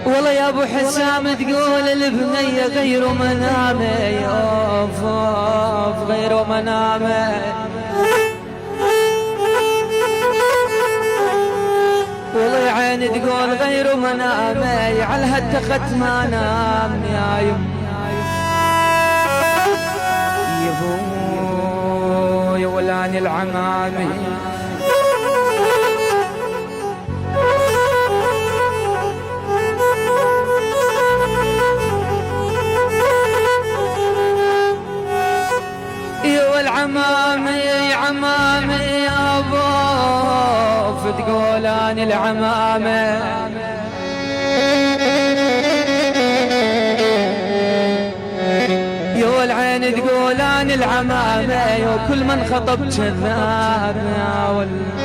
والله يا ابو حسام تقول البنية غير منامي، اوف اوف غير منامي. والله يا عيني تقول غير منامي، على هالتخت ما نام يا يبوي ولاني العمامي. عمامي عمامي يا ابو تقول اني العمامي. يا العين تقول اني العمامي، وكل من خطب كذاب يا ولد.